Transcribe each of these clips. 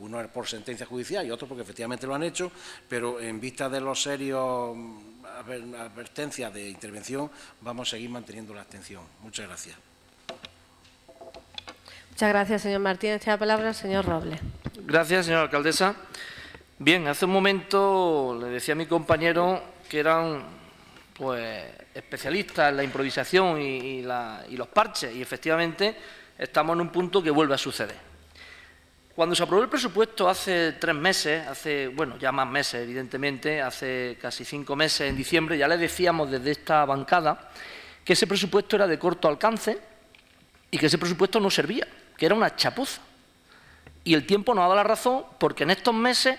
unos por sentencia judicial y otros porque efectivamente lo han hecho, pero en vista de los serios advertencias de intervención vamos a seguir manteniendo la abstención. Muchas gracias. Muchas gracias, señor Martínez. Tiene la palabra el señor Robles. Gracias, señora alcaldesa. Bien, hace un momento le decía a mi compañero que eran pues especialistas en la improvisación y los parches, y efectivamente estamos en un punto que vuelve a suceder. Cuando se aprobó el presupuesto hace 3 meses, bueno, ya más meses evidentemente, hace casi 5 meses, en diciembre, ya le decíamos desde esta bancada que ese presupuesto era de corto alcance y que ese presupuesto no servía, que era una chapuza. Y el tiempo nos ha dado la razón, porque en estos meses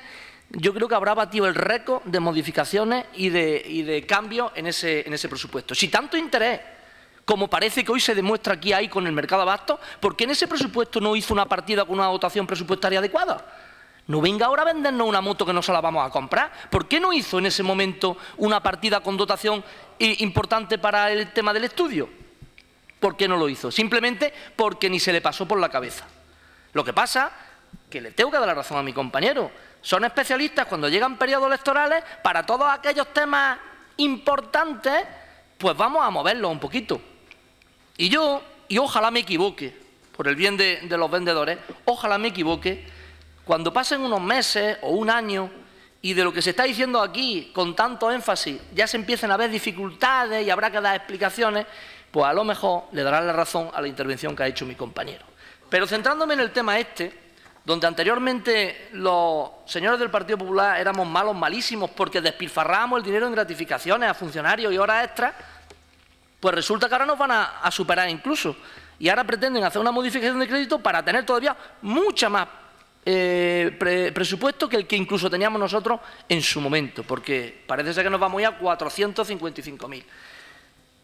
yo creo que habrá batido el récord de modificaciones y de cambios en ese presupuesto. Si tanto interés, como parece que hoy se demuestra aquí hay con el mercado de abastos, ¿por qué en ese presupuesto no hizo una partida con una dotación presupuestaria adecuada? No venga ahora a vendernos una moto que no se la vamos a comprar. ¿Por qué no hizo en ese momento una partida con dotación importante para el tema del estudio? ¿Por qué no lo hizo? Simplemente porque ni se le pasó por la cabeza. Lo que pasa, que le tengo que dar la razón a mi compañero, son especialistas cuando llegan periodos electorales para todos aquellos temas importantes, pues vamos a moverlos un poquito. Y ojalá me equivoque, por el bien de los vendedores, ojalá me equivoque, cuando pasen unos meses o un año y de lo que se está diciendo aquí con tanto énfasis ya se empiecen a ver dificultades y habrá que dar explicaciones, pues a lo mejor le darán la razón a la intervención que ha hecho mi compañero. Pero centrándome en el tema donde anteriormente los señores del Partido Popular éramos malos, malísimos, porque despilfarrábamos el dinero en gratificaciones a funcionarios y horas extras, pues resulta que ahora nos van a superar incluso. Y ahora pretenden hacer una modificación de crédito para tener todavía mucha más presupuesto que el que incluso teníamos nosotros en su momento, porque parece ser que nos vamos a ir a 455.000.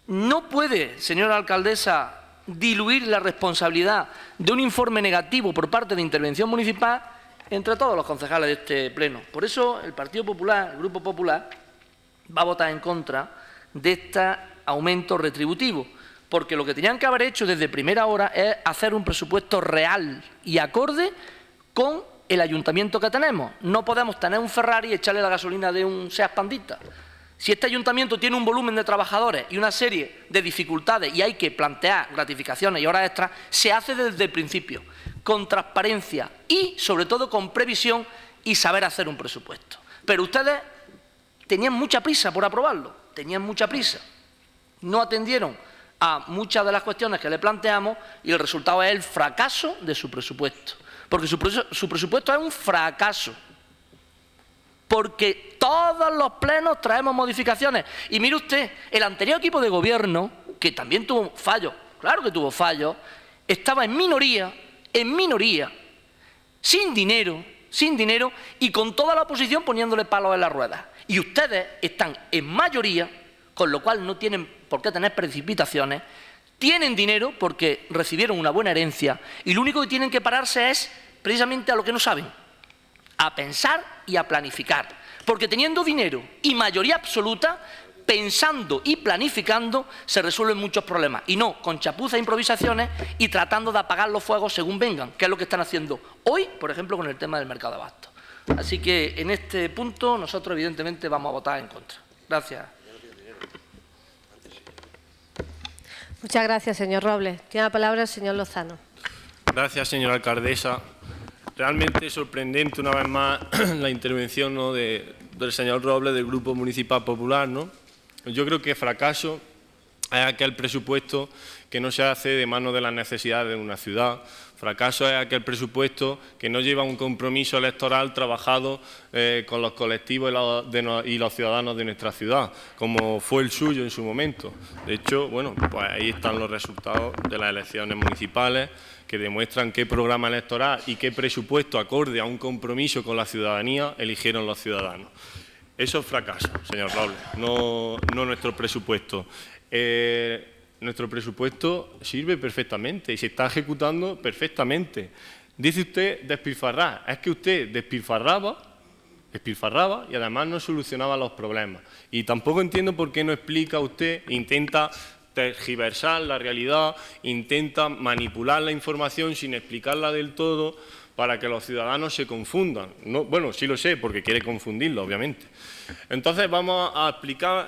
No puede, señora alcaldesa, diluir la responsabilidad de un informe negativo por parte de Intervención Municipal entre todos los concejales de este pleno. Por eso el Partido Popular, el Grupo Popular, va a votar en contra de este aumento retributivo, porque lo que tenían que haber hecho desde primera hora es hacer un presupuesto real y acorde con el ayuntamiento que tenemos. No podemos tener un Ferrari y echarle la gasolina de un Seat Pandita. Si este ayuntamiento tiene un volumen de trabajadores y una serie de dificultades y hay que plantear gratificaciones y horas extras, se hace desde el principio, con transparencia y, sobre todo, con previsión y saber hacer un presupuesto. Pero ustedes tenían mucha prisa por aprobarlo, tenían mucha prisa. No atendieron a muchas de las cuestiones que le planteamos y el resultado es el fracaso de su presupuesto. Porque su presupuesto es un fracaso. Porque todos los plenos traemos modificaciones. Y mire usted, el anterior equipo de gobierno, que también tuvo fallos, claro que tuvo fallos, estaba en minoría, sin dinero y con toda la oposición poniéndole palos en las ruedas. Y ustedes están en mayoría, con lo cual no tienen por qué tener precipitaciones, tienen dinero porque recibieron una buena herencia y lo único que tienen que pararse es precisamente a lo que no saben, a pensar y a planificar. Porque teniendo dinero y mayoría absoluta, pensando y planificando, se resuelven muchos problemas. Y no con chapuzas e improvisaciones y tratando de apagar los fuegos según vengan, que es lo que están haciendo hoy, por ejemplo, con el tema del mercado de abastos. Así que en este punto nosotros evidentemente vamos a votar en contra. Gracias. Muchas gracias, señor Robles. Tiene la palabra el señor Lozano. Gracias, señora alcaldesa. Realmente sorprendente una vez más la intervención, ¿no?, del señor Robles del Grupo Municipal Popular, ¿no? Yo creo que fracaso es aquel presupuesto que no se hace de mano de las necesidades de una ciudad. Fracaso es aquel presupuesto que no lleva un compromiso electoral trabajado con los colectivos y los ciudadanos de nuestra ciudad, como fue el suyo en su momento. De hecho, bueno, pues ahí están los resultados de las elecciones municipales, que demuestran qué programa electoral y qué presupuesto acorde a un compromiso con la ciudadanía eligieron los ciudadanos. Eso es fracaso, señor Robles, no nuestro presupuesto. Nuestro presupuesto sirve perfectamente y se está ejecutando perfectamente. Dice usted despilfarrar, es que usted despilfarraba y además no solucionaba los problemas. Y tampoco entiendo por qué no explica usted, intenta tergiversar la realidad, intenta manipular la información sin explicarla del todo, para que los ciudadanos se confundan. No, bueno, sí lo sé, porque quiere confundirlo, obviamente. Entonces vamos a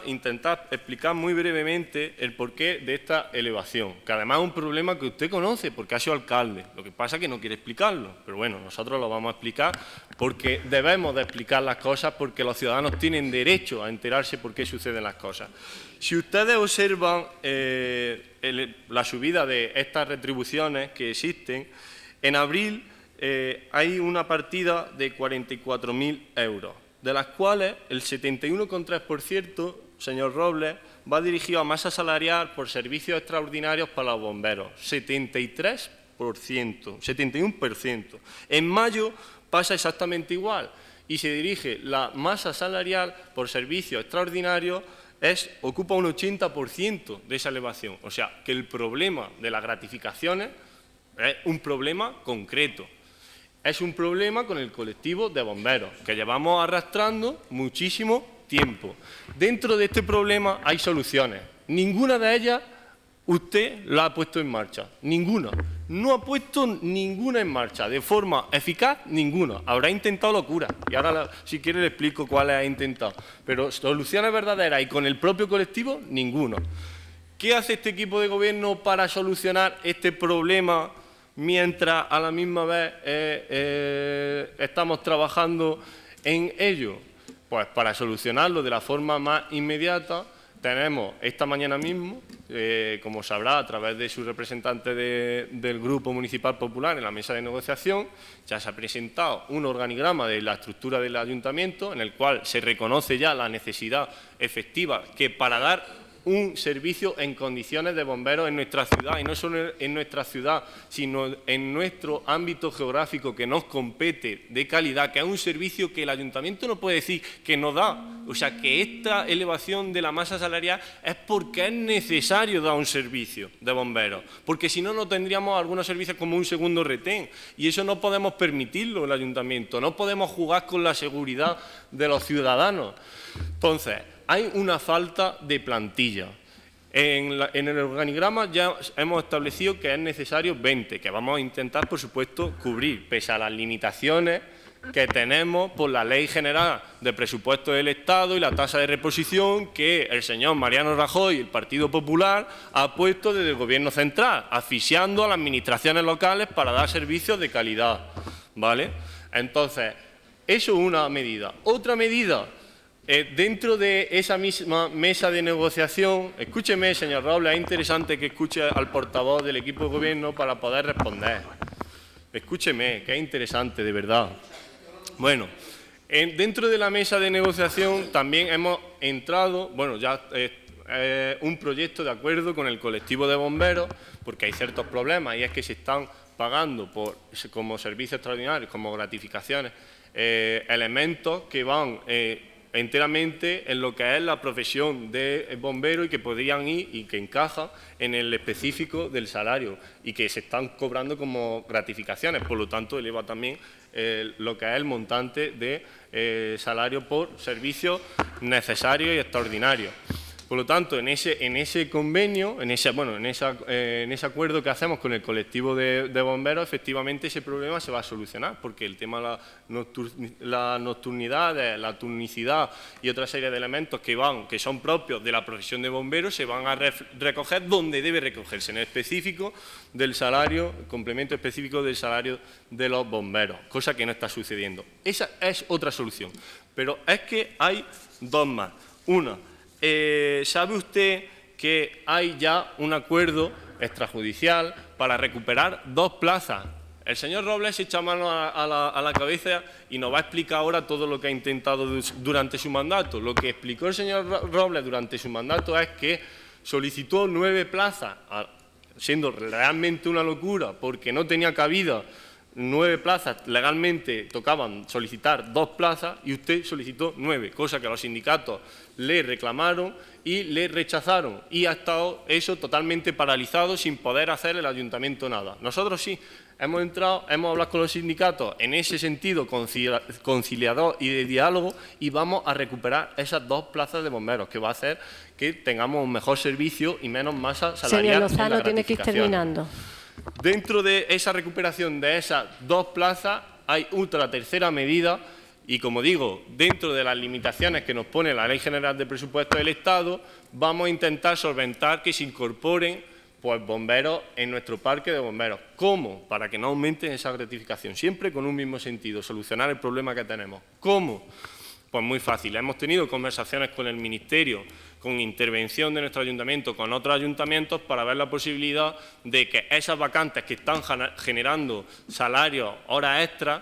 intentar explicar muy brevemente el porqué de esta elevación, que además es un problema que usted conoce porque ha sido alcalde. Lo que pasa es que no quiere explicarlo, pero bueno, nosotros lo vamos a explicar porque debemos de explicar las cosas, porque los ciudadanos tienen derecho a enterarse por qué suceden las cosas. Si ustedes observan la subida de estas retribuciones que existen, en abril hay una partida de 44.000 euros, de las cuales el 71,3%, señor Robles, va dirigido a masa salarial por servicios extraordinarios para los bomberos, 73%, 71%. En mayo pasa exactamente igual y se dirige la masa salarial por servicios extraordinarios, ocupa un 80% de esa elevación. O sea, que el problema de las gratificaciones es un problema concreto. Es un problema con el colectivo de bomberos, que llevamos arrastrando muchísimo tiempo. Dentro de este problema hay soluciones. Ninguna de ellas usted la ha puesto en marcha. Ninguna. No ha puesto ninguna en marcha. De forma eficaz, ninguna. Habrá intentado locura. Y ahora, si quiere, le explico cuáles ha intentado. Pero soluciones verdaderas y con el propio colectivo, ninguna. ¿Qué hace este equipo de gobierno para solucionar este problema mientras a la misma vez estamos trabajando en ello? Pues para solucionarlo de la forma más inmediata, tenemos esta mañana mismo, como sabrá a través de su representante del Grupo Municipal Popular en la mesa de negociación, ya se ha presentado un organigrama de la estructura del ayuntamiento en el cual se reconoce ya la necesidad efectiva que para dar un servicio en condiciones de bomberos en nuestra ciudad, y no solo en nuestra ciudad, sino en nuestro ámbito geográfico que nos compete de calidad, que es un servicio que el ayuntamiento no puede decir que no da. O sea, que esta elevación de la masa salarial es porque es necesario dar un servicio de bomberos, porque si no, no tendríamos algunos servicios como un segundo retén, y eso no podemos permitirlo en el ayuntamiento, no podemos jugar con la seguridad de los ciudadanos. Entonces, hay una falta de plantilla. En el organigrama ya hemos establecido que es necesario 20, que vamos a intentar, por supuesto, cubrir, pese a las limitaciones que tenemos por la Ley General de Presupuestos del Estado y la tasa de reposición que el señor Mariano Rajoy y el Partido Popular ha puesto desde el Gobierno central, asfixiando a las administraciones locales para dar servicios de calidad, ¿vale? Entonces, eso es una medida. Otra medida, dentro de esa misma mesa de negociación, escúcheme, señor Robles, es interesante que escuche al portavoz del equipo de gobierno para poder responder. Escúcheme, que es interesante, de verdad. Bueno, dentro de la mesa de negociación también hemos entrado, bueno, ya un proyecto de acuerdo con el colectivo de bomberos, porque hay ciertos problemas y es que se están pagando como servicios extraordinarios, como gratificaciones, elementos que van enteramente en lo que es la profesión de bombero y que podrían ir y que encajan en el específico del salario y que se están cobrando como gratificaciones. Por lo tanto, eleva también lo que es el montante de salario por servicios necesarios y extraordinarios. Por lo tanto, en ese convenio, en ese acuerdo que hacemos con el colectivo de bomberos, efectivamente ese problema se va a solucionar, porque el tema de la nocturnidad, la turnicidad y otra serie de elementos que son propios de la profesión de bomberos se van a recoger donde debe recogerse, en el específico del salario, el complemento específico del salario de los bomberos, cosa que no está sucediendo. Esa es otra solución, pero es que hay dos más. Una, ¿sabe usted que hay ya un acuerdo extrajudicial para recuperar 2 plazas? El señor Robles se echa mano a la cabeza y nos va a explicar ahora todo lo que ha intentado durante su mandato. Lo que explicó el señor Robles durante su mandato es que solicitó 9 plazas, siendo realmente una locura porque no tenía cabida 9 plazas, legalmente tocaban solicitar 2 plazas y usted solicitó 9, cosa que los sindicatos le reclamaron y le rechazaron, y ha estado eso totalmente paralizado sin poder hacer el ayuntamiento nada. Nosotros sí hemos entrado, hemos hablado con los sindicatos en ese sentido conciliador y de diálogo, y vamos a recuperar esas 2 plazas de bomberos, que va a hacer que tengamos un mejor servicio y menos masa salarial. Señor Lozano, tiene que ir terminando. Dentro de esa recuperación de esas 2 plazas hay otra tercera medida y, como digo, dentro de las limitaciones que nos pone la Ley General de Presupuestos del Estado, vamos a intentar solventar que se incorporen pues, bomberos en nuestro parque de bomberos. ¿Cómo? Para que no aumenten esa gratificación, siempre con un mismo sentido, solucionar el problema que tenemos. ¿Cómo? Pues muy fácil. Hemos tenido conversaciones con el Ministerio, con intervención de nuestro ayuntamiento, con otros ayuntamientos, para ver la posibilidad de que esas vacantes que están generando salarios, horas extras,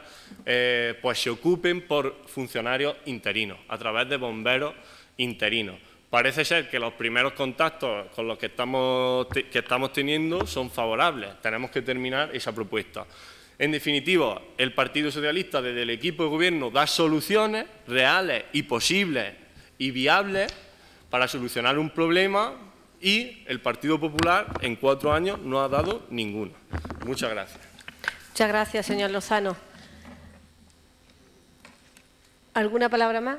pues se ocupen por funcionarios interinos, a través de bomberos interinos. Parece ser que los primeros contactos con los que estamos teniendo son favorables. Tenemos que terminar esa propuesta. En definitiva, el Partido Socialista, desde el equipo de gobierno, da soluciones reales y posibles y viables para solucionar un problema, y el Partido Popular en 4 años no ha dado ninguno. Muchas gracias. Muchas gracias, señor Lozano. ¿Alguna palabra más?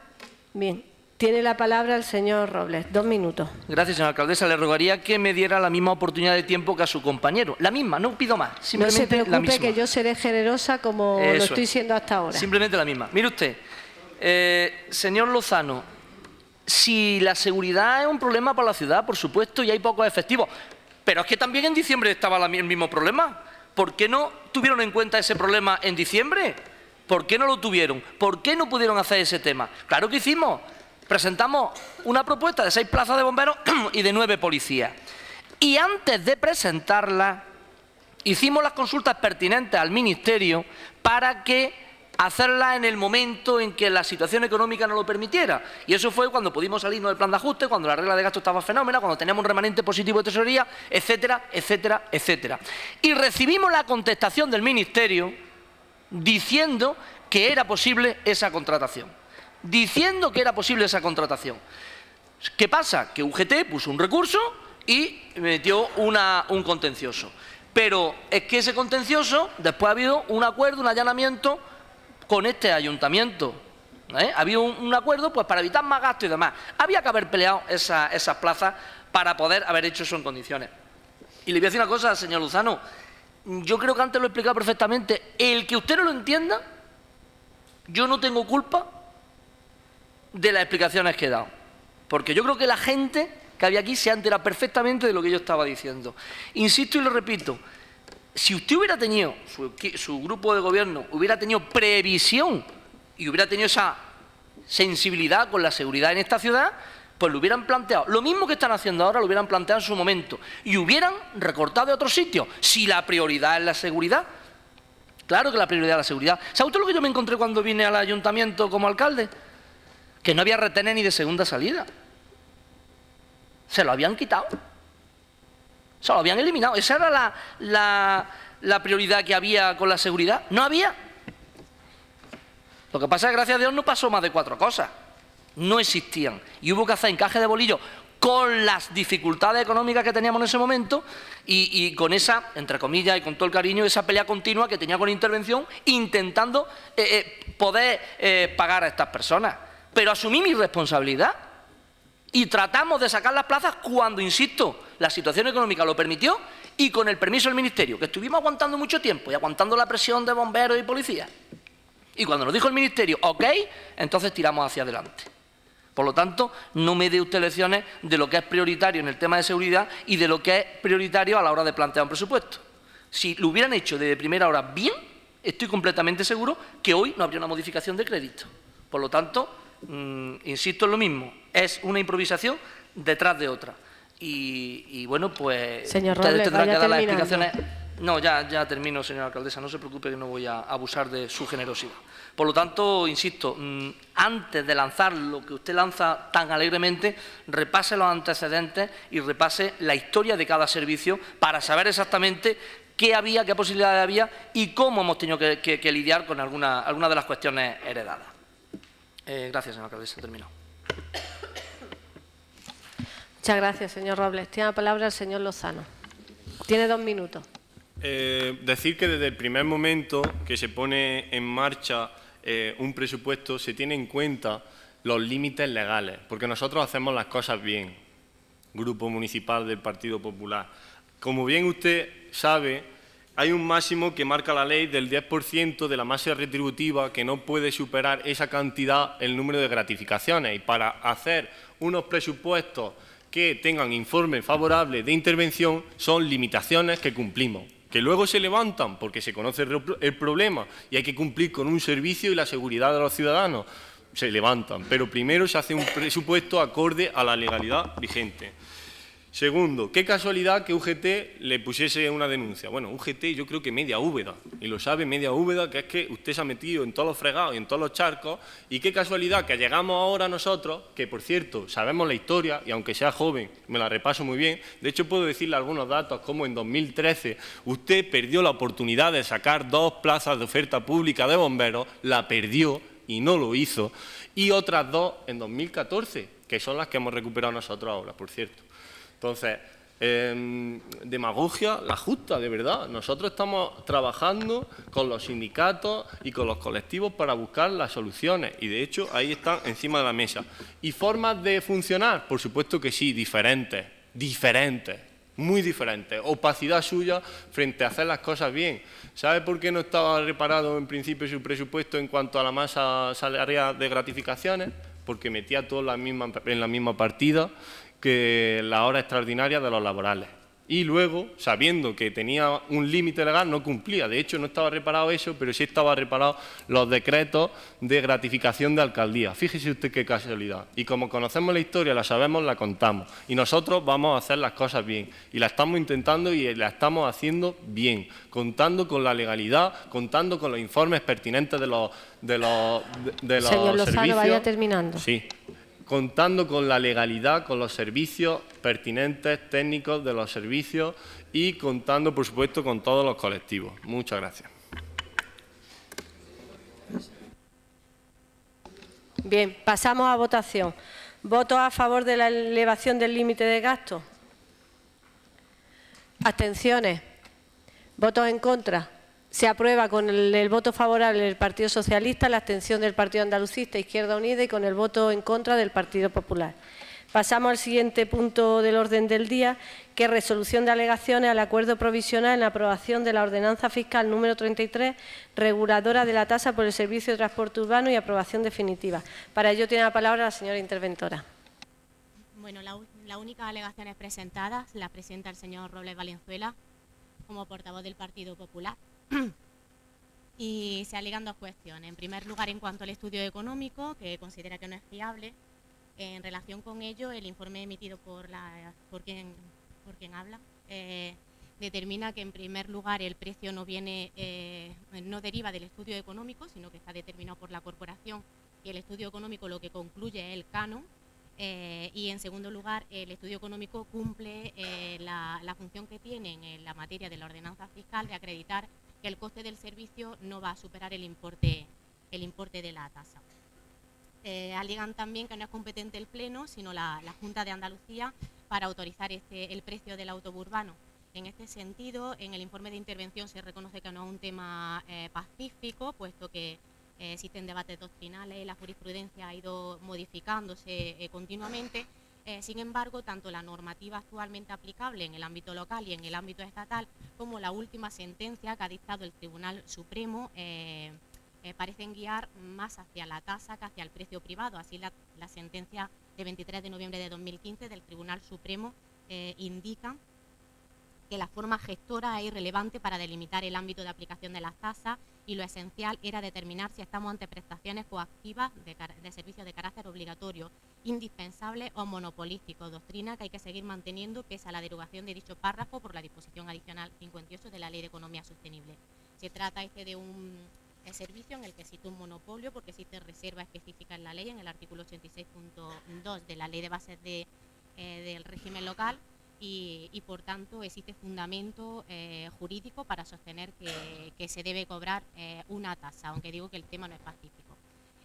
Bien. Tiene la palabra el señor Robles. 2 minutos. Gracias, señora alcaldesa. Le rogaría que me diera la misma oportunidad de tiempo que a su compañero. La misma, no pido más. Simplemente no se preocupe, la misma. Que yo seré generosa como lo estoy siendo hasta ahora. Simplemente la misma. Mire usted, señor Lozano, si la seguridad es un problema para la ciudad, por supuesto, y hay pocos efectivos, pero es que también en diciembre estaba el mismo problema. ¿Por qué no tuvieron en cuenta ese problema en diciembre? ¿Por qué no lo tuvieron? ¿Por qué no pudieron hacer ese tema? Claro que hicimos. Presentamos una propuesta de 6 plazas de bomberos y de 9 policías. Y antes de presentarla, hicimos las consultas pertinentes al Ministerio para que hacerlas en el momento en que la situación económica no lo permitiera. Y eso fue cuando pudimos salirnos del plan de ajuste, cuando la regla de gasto estaba fenómena, cuando teníamos un remanente positivo de tesorería, etcétera, etcétera, etcétera. Y recibimos la contestación del Ministerio diciendo que era posible esa contratación. ¿Qué pasa? Que UGT puso un recurso y metió un contencioso. Pero es que ese contencioso, después ha habido un acuerdo, un allanamiento con este ayuntamiento. Ha habido un acuerdo pues, para evitar más gastos y demás. Había que haber peleado esas plazas para poder haber hecho eso en condiciones. Y le voy a decir una cosa, señor Lozano. Yo creo que antes lo he explicado perfectamente. El que usted no lo entienda, yo no tengo culpa de las explicaciones que he dado. Porque yo creo que la gente que había aquí se ha enterado perfectamente de lo que yo estaba diciendo. Insisto y lo repito, si usted hubiera tenido, su grupo de gobierno hubiera tenido previsión y hubiera tenido esa sensibilidad con la seguridad en esta ciudad, pues lo hubieran planteado. Lo mismo que están haciendo ahora lo hubieran planteado en su momento y hubieran recortado de otros sitios, si la prioridad es la seguridad. Claro que la prioridad es la seguridad. ¿Sabe usted lo que yo me encontré cuando vine al ayuntamiento como alcalde? Que no había retenes ni de segunda salida. Se lo habían quitado. Se lo habían eliminado. Esa era la prioridad que había con la seguridad. No había. Lo que pasa es que, gracias a Dios, no pasó más de 4 cosas. No existían. Y hubo que hacer encaje de bolillo con las dificultades económicas que teníamos en ese momento y con esa, entre comillas, y con todo el cariño, esa pelea continua que tenía con intervención, intentando poder pagar a estas personas. Pero asumí mi responsabilidad y tratamos de sacar las plazas cuando, insisto, la situación económica lo permitió y con el permiso del Ministerio, que estuvimos aguantando mucho tiempo y aguantando la presión de bomberos y policías. Y cuando nos dijo el Ministerio, ok, entonces tiramos hacia adelante. Por lo tanto, no me dé usted lecciones de lo que es prioritario en el tema de seguridad y de lo que es prioritario a la hora de plantear un presupuesto. Si lo hubieran hecho desde primera hora bien, estoy completamente seguro que hoy no habría una modificación de crédito. Por lo tanto, insisto en lo mismo, es una improvisación detrás de otra. Y bueno, pues señor ustedes Robles, tendrán que dar las terminando. explicaciones. No, ya termino, señora alcaldesa, no se preocupe que no voy a abusar de su generosidad. Por lo tanto, insisto, antes de lanzar lo que usted lanza tan alegremente, repase los antecedentes y repase la historia de cada servicio para saber exactamente qué había, qué posibilidades había y cómo hemos tenido que lidiar con alguna de las cuestiones heredadas. Gracias, señora alcaldesa. Termino. Muchas gracias, señor Robles. Tiene la palabra el señor Lozano. Tiene 2 minutos. Decir que desde el primer momento que se pone en marcha un presupuesto se tiene en cuenta los límites legales, porque nosotros hacemos las cosas bien, Grupo Municipal del Partido Popular. Como bien usted sabe, hay un máximo que marca la ley del 10% de la masa retributiva que no puede superar esa cantidad el número de gratificaciones. Y para hacer unos presupuestos que tengan informe favorable de intervención son limitaciones que cumplimos, que luego se levantan porque se conoce el problema y hay que cumplir con un servicio y la seguridad de los ciudadanos. Se levantan, pero primero se hace un presupuesto acorde a la legalidad vigente. Segundo, qué casualidad que UGT le pusiese una denuncia. Bueno, UGT yo creo que media Úbeda, y lo sabe media Úbeda, que es que usted se ha metido en todos los fregados y en todos los charcos, y qué casualidad que llegamos ahora nosotros, que por cierto sabemos la historia, y aunque sea joven, me la repaso muy bien, de hecho puedo decirle algunos datos, como en 2013 usted perdió la oportunidad de sacar 2 plazas de oferta pública de bomberos, la perdió y no lo hizo, y otras 2 en 2014, que son las que hemos recuperado nosotros ahora, por cierto. Entonces, demagogia la justa, de verdad. Nosotros estamos trabajando con los sindicatos y con los colectivos para buscar las soluciones y, de hecho, ahí están encima de la mesa. ¿Y formas de funcionar? Por supuesto que sí, diferentes, muy diferentes. Opacidad suya frente a hacer las cosas bien. ¿Sabe por qué no estaba reparado en principio su presupuesto en cuanto a la masa salarial de gratificaciones? Porque metía todo en la misma partida que la hora extraordinaria de los laborales. Y luego, sabiendo que tenía un límite legal, no cumplía. De hecho, no estaba reparado eso, pero sí estaba reparado los decretos de gratificación de alcaldía. Fíjese usted qué casualidad. Y como conocemos la historia, la sabemos, la contamos. Y nosotros vamos a hacer las cosas bien. Y la estamos intentando y la estamos haciendo bien, contando con la legalidad, contando con los informes pertinentes de los Señor Lozano, servicios. vaya terminando. Sí. Contando con la legalidad, con los servicios pertinentes, técnicos de los servicios y contando, por supuesto, con todos los colectivos. Muchas gracias. Bien, pasamos a votación. ¿Votos a favor de la elevación del límite de gasto? ¿Abstenciones? ¿Votos en contra? Se aprueba con el voto favorable del Partido Socialista, la abstención del Partido Andalucista, Izquierda Unida y con el voto en contra del Partido Popular. Pasamos al siguiente punto del orden del día, que es resolución de alegaciones al acuerdo provisional en la aprobación de la ordenanza fiscal número 33, reguladora de la tasa por el servicio de transporte urbano y aprobación definitiva. Para ello tiene la palabra la señora interventora. Bueno, las únicas alegaciones presentadas las presenta el señor Robles Valenzuela como portavoz del Partido Popular. Y se alegan 2 cuestiones. En primer lugar, en cuanto al estudio económico, que considera que no es fiable. En relación con ello, el informe emitido por quien habla determina que, en primer lugar, el precio no deriva del estudio económico, sino que está determinado por la corporación, y el estudio económico lo que concluye es el canon. Y, en segundo lugar, el estudio económico cumple la función que tiene en la materia de la ordenanza fiscal de acreditar que el coste del servicio no va a superar el importe de la tasa. Alegan también que no es competente el Pleno, sino la Junta de Andalucía para autorizar el precio del autobús urbano. En este sentido, en el informe de intervención se reconoce que no es un tema pacífico, puesto que existen debates doctrinales y la jurisprudencia ha ido modificándose continuamente. Sin embargo, tanto la normativa actualmente aplicable en el ámbito local y en el ámbito estatal, como la última sentencia que ha dictado el Tribunal Supremo, parecen guiar más hacia la tasa que hacia el precio privado. Así, la sentencia de 23 de noviembre de 2015 del Tribunal Supremo indica que la forma gestora es irrelevante para delimitar el ámbito de aplicación de las tasas y lo esencial era determinar si estamos ante prestaciones coactivas de servicios de carácter obligatorio, indispensable o monopolístico, doctrina que hay que seguir manteniendo pese a la derogación de dicho párrafo por la disposición adicional 58 de la Ley de Economía Sostenible. Se trata de un servicio en el que existe un monopolio porque existe reserva específica en la ley, en el artículo 86.2 de la Ley de Bases del régimen local, y por tanto existe fundamento jurídico para sostener que se debe cobrar una tasa, aunque digo que el tema no es pacífico.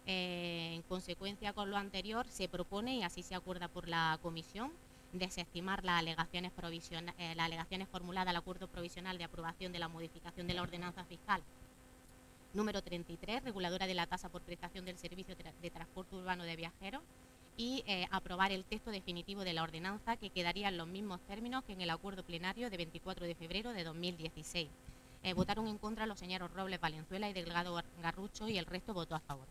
En consecuencia con lo anterior, se propone, y así se acuerda por la Comisión, desestimar las alegaciones formuladas al acuerdo provisional de aprobación de la modificación de la ordenanza fiscal número 33, reguladora de la tasa por prestación del servicio de transporte urbano de viajeros, y aprobar el texto definitivo de la ordenanza, que quedaría en los mismos términos que en el acuerdo plenario de 24 de febrero de 2016. Votaron en contra los señores Robles, Valenzuela y Delgado Garrucho, y el resto votó a favor.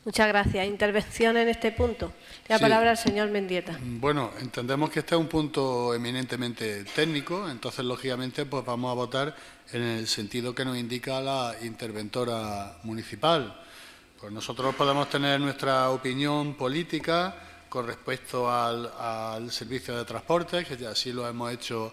Muchas gracias. ¿Intervención en este punto? Tiene la palabra el señor Mendieta. Bueno, entendemos que este es un punto eminentemente técnico, entonces, lógicamente, pues vamos a votar en el sentido que nos indica la interventora municipal. Pues nosotros podemos tener nuestra opinión política con respecto al servicio de transporte, que ya así lo hemos hecho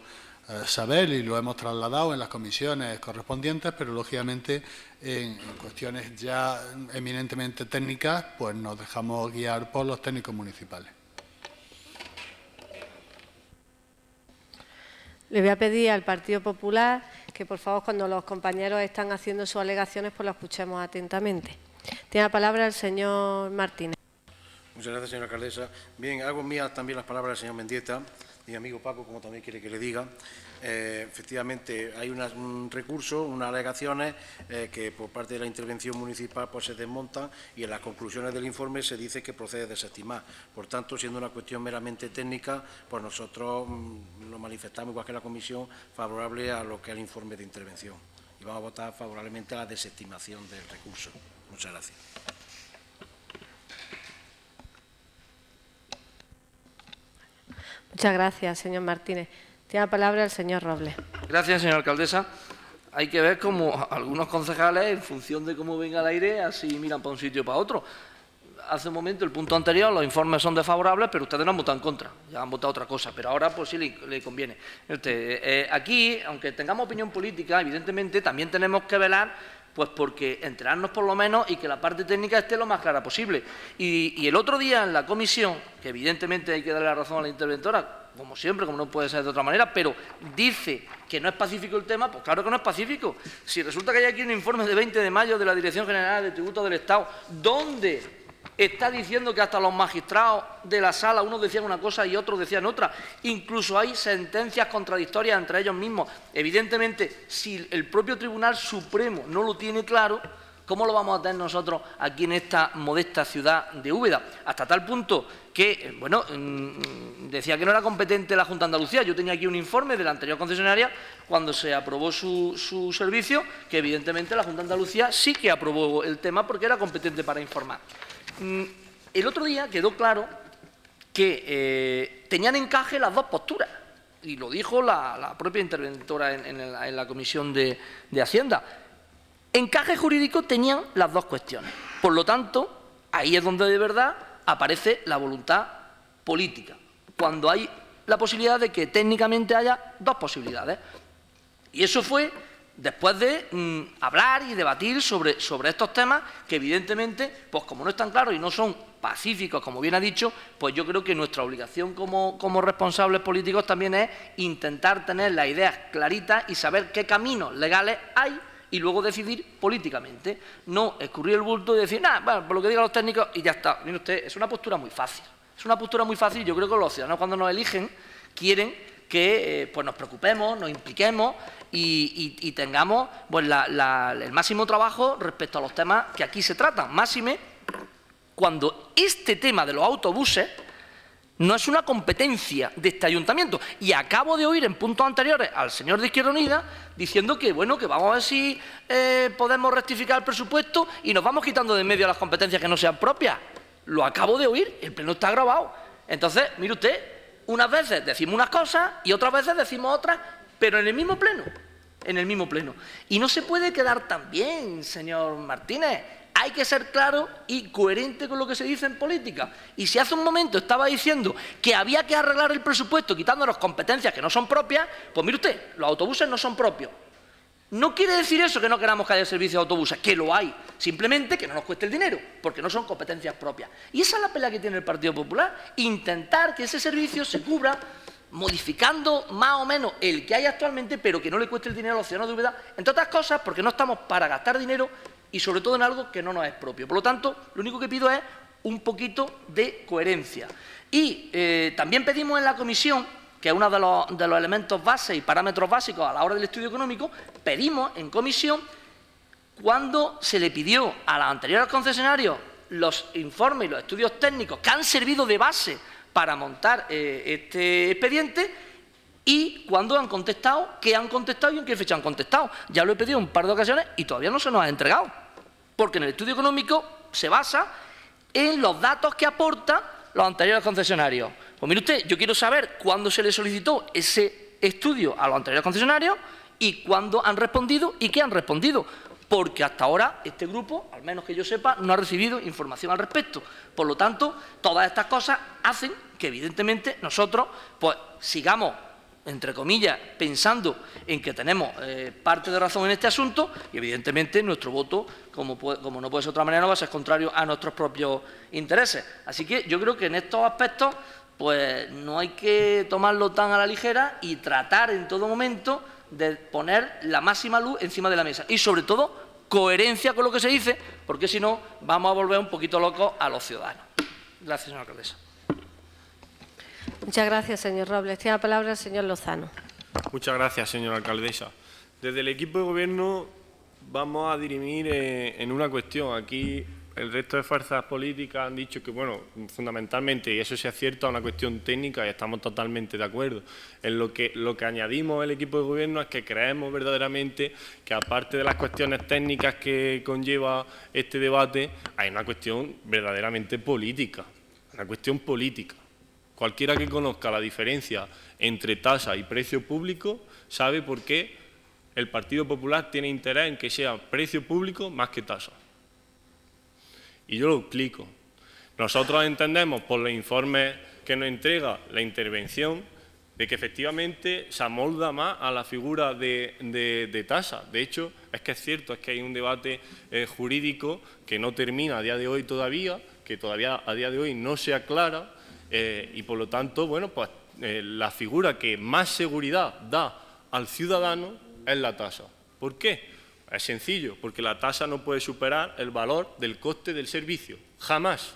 saber y lo hemos trasladado en las comisiones correspondientes, pero lógicamente en cuestiones ya eminentemente técnicas, pues nos dejamos guiar por los técnicos municipales. Le voy a pedir al Partido Popular que, por favor, cuando los compañeros están haciendo sus alegaciones, pues lo escuchemos atentamente. Tiene la palabra el señor Martínez. Muchas gracias, señora alcaldesa. Bien, hago mías también las palabras del señor Mendieta, mi amigo Paco, como también quiere que le diga. Efectivamente, hay un recurso, unas alegaciones que por parte de la intervención municipal pues se desmontan, y en las conclusiones del informe se dice que procede desestimar. Por tanto, siendo una cuestión meramente técnica, pues nosotros lo manifestamos, igual que la comisión, favorable a lo que es el informe de intervención. Y vamos a votar favorablemente a la desestimación del recurso. Muchas gracias. Muchas gracias, señor Martínez. Tiene la palabra el señor Robles. Gracias, señora alcaldesa. Hay que ver cómo algunos concejales, en función de cómo venga el aire, así miran para un sitio o para otro. Hace un momento, el punto anterior, los informes son desfavorables, pero ustedes no han votado en contra, ya han votado otra cosa, pero ahora pues sí le conviene. Aquí, aunque tengamos opinión política, evidentemente también tenemos que velar pues porque enterarnos por lo menos y que la parte técnica esté lo más clara posible. Y el otro día en la comisión, que evidentemente hay que darle la razón a la interventora, como siempre, como no puede ser de otra manera, pero dice que no es pacífico el tema, pues claro que no es pacífico. Si resulta que hay aquí un informe de 20 de mayo de la Dirección General de Tributos del Estado, donde está diciendo que hasta los magistrados de la sala, unos decían una cosa y otros decían otra. Incluso hay sentencias contradictorias entre ellos mismos. Evidentemente, si el propio Tribunal Supremo no lo tiene claro, ¿cómo lo vamos a tener nosotros aquí en esta modesta ciudad de Úbeda? Hasta tal punto que, bueno, decía que no era competente la Junta de Andalucía. Yo tenía aquí un informe de la anterior concesionaria cuando se aprobó su servicio, que evidentemente la Junta de Andalucía sí que aprobó el tema porque era competente para informar. El otro día quedó claro que tenían encaje las dos posturas, y lo dijo la propia interventora en la Comisión de Hacienda. Encaje jurídico tenían las dos cuestiones. Por lo tanto, ahí es donde de verdad aparece la voluntad política, cuando hay la posibilidad de que técnicamente haya dos posibilidades. Y eso fue después de hablar y debatir sobre estos temas que, evidentemente, pues como no están claros y no son pacíficos, como bien ha dicho, pues yo creo que nuestra obligación como responsables políticos también es intentar tener las ideas claritas y saber qué caminos legales hay y luego decidir políticamente. No escurrir el bulto y decir, nada, bueno, por lo que digan los técnicos y ya está. Mire usted, es una postura muy fácil. Es una postura muy fácil y yo creo que los ciudadanos, cuando nos eligen, quieren que pues nos preocupemos, nos impliquemos y tengamos pues, el máximo trabajo respecto a los temas que aquí se tratan. Máxime cuando este tema de los autobuses no es una competencia de este ayuntamiento. Y acabo de oír en puntos anteriores al señor de Izquierda Unida diciendo que, bueno, que vamos a ver si podemos rectificar el presupuesto y nos vamos quitando de en medio las competencias que no sean propias. Lo acabo de oír, el pleno está grabado. Entonces, mire usted, unas veces decimos unas cosas y otras veces decimos otras, pero en el mismo pleno. En el mismo pleno. Y no se puede quedar tan bien, señor Martínez. Hay que ser claro y coherente con lo que se dice en política. Y si hace un momento estaba diciendo que había que arreglar el presupuesto quitándonos competencias que no son propias, pues mire usted, los autobuses no son propios. No quiere decir eso que no queramos que haya servicio de autobuses, que lo hay, simplemente que no nos cueste el dinero, porque no son competencias propias. Y esa es la pelea que tiene el Partido Popular, intentar que ese servicio se cubra modificando más o menos el que hay actualmente, pero que no le cueste el dinero a los ciudadanos de Úbeda, entre otras cosas porque no estamos para gastar dinero y sobre todo en algo que no nos es propio. Por lo tanto, lo único que pido es un poquito de coherencia. Y también pedimos en la comisión, que es uno de los elementos base y parámetros básicos a la hora del estudio económico, pedimos en comisión, cuando se le pidió a los anteriores concesionarios los informes y los estudios técnicos que han servido de base para montar este expediente, y cuándo han contestado, qué han contestado y en qué fecha han contestado. Ya lo he pedido en un par de ocasiones y todavía no se nos ha entregado, porque en el estudio económico se basa en los datos que aportan los anteriores concesionarios. Pues mire usted, yo quiero saber cuándo se le solicitó ese estudio a los anteriores concesionarios y cuándo han respondido y qué han respondido, porque hasta ahora este grupo, al menos que yo sepa, no ha recibido información al respecto. Por lo tanto, todas estas cosas hacen que evidentemente nosotros pues sigamos, entre comillas, pensando en que tenemos parte de razón en este asunto y evidentemente nuestro voto, como no puede ser de otra manera, no va a ser contrario a nuestros propios intereses. Así que yo creo que en estos aspectos pues no hay que tomarlo tan a la ligera y tratar en todo momento de poner la máxima luz encima de la mesa y sobre todo coherencia con lo que se dice, porque si no vamos a volver un poquito locos a los ciudadanos. Gracias, señora alcaldesa. Muchas gracias, señor Robles. Tiene la palabra el señor Lozano. Muchas gracias, señora alcaldesa. Desde el equipo de gobierno vamos a dirimir en una cuestión. Aquí el resto de fuerzas políticas han dicho que, bueno, fundamentalmente, y eso sí es cierto, es una cuestión técnica y estamos totalmente de acuerdo. En lo que añadimos el equipo de gobierno es que creemos verdaderamente que, aparte de las cuestiones técnicas que conlleva este debate, hay una cuestión verdaderamente política, una cuestión política. Cualquiera que conozca la diferencia entre tasa y precio público sabe por qué el Partido Popular tiene interés en que sea precio público más que tasa. Y yo lo explico. Nosotros entendemos por los informes que nos entrega la intervención de que efectivamente se amolda más a la figura de tasa. De hecho, es que es cierto, es que hay un debate jurídico que no termina a día de hoy todavía, que todavía a día de hoy no se aclara y por lo tanto, bueno, pues la figura que más seguridad da al ciudadano es la tasa. ¿Por qué? Es sencillo, porque la tasa no puede superar el valor del coste del servicio, jamás.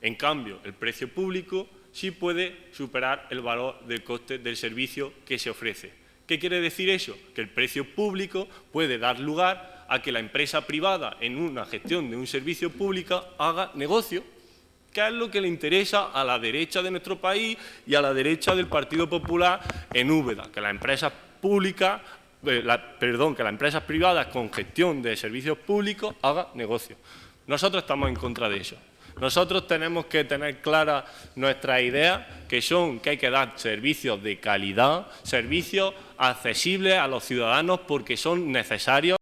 En cambio, el precio público sí puede superar el valor del coste del servicio que se ofrece. ¿Qué quiere decir eso? Que el precio público puede dar lugar a que la empresa privada en una gestión de un servicio público haga negocio, que es lo que le interesa a la derecha de nuestro país y a la derecha del Partido Popular en Úbeda, que las empresas públicas que las empresas privadas con gestión de servicios públicos hagan negocio. Nosotros estamos en contra de eso. Nosotros tenemos que tener claras nuestras ideas, que son que hay que dar servicios de calidad, servicios accesibles a los ciudadanos porque son necesarios